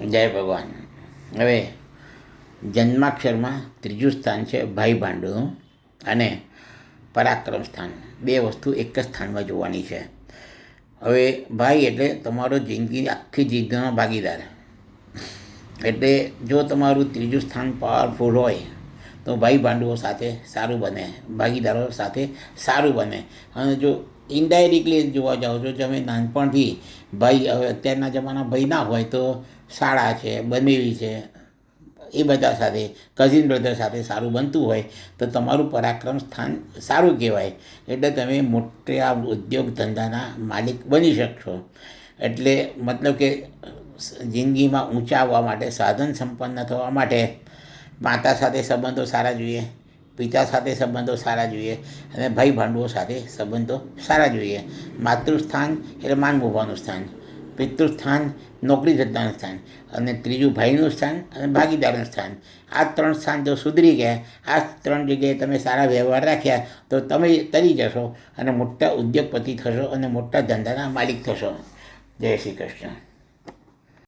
જય ભગવાન. હવે જન્માક્ષરમાં ત્રીજું સ્થાન છે ભાઈ ભાંડું અને પરાક્રમ સ્થાન. બે વસ્તુ એક જ સ્થાનમાં જોવાની છે. હવે ભાઈ એટલે તમારો જિંદગી આખી જિંદગીનો ભાગીદાર. એટલે જો તમારું ત્રીજું સ્થાન પાવરફુલ હોય તો ભાઈ ભાંડુઓ સાથે સારું બને, ભાગીદારો સાથે સારું બને. અને જો ઇનડાયરેક્ટલી જોવા જાઓ છો, તમે નાનપણથી ભાઈ, હવે અત્યારના જમાના ભાઈ ના હોય તો શાળા છે, બનેવી છે, એ બધા સાથે, કઝિન બ્રધર સાથે સારું બનતું હોય તો તમારું પરાક્રમ સ્થાન સારું કહેવાય. એટલે તમે મોટા ઉદ્યોગ ધંધાના માલિક બની શકશો. એટલે મતલબ કે જિંદગીમાં ઊંચા આવવા માટે, સાધન સંપન્ન થવા માટે માતા સાથે સંબંધો સારા જોઈએ, પિતા સાથે સંબંધો સારા જોઈએ અને ભાઈ ભાંડુઓ સાથે સંબંધો સારા જોઈએ. માતૃસ્થાન એટલે માન મોભાનું સ્થાન, પિતૃસ્થાન નોકરી ધંધાનું સ્થાન, અને ત્રીજું ભાઈનું સ્થાન અને ભાગીદારનું સ્થાન. આ ત્રણ સ્થાન જો સુધરી ગયા, આ ત્રણ જગ્યાએ તમે સારા વ્યવહાર રાખ્યા તો તમે તરી જશો અને મોટા ઉદ્યોગપતિ થશો અને મોટા ધંધાના માલિક થશો. જય શ્રી કૃષ્ણ.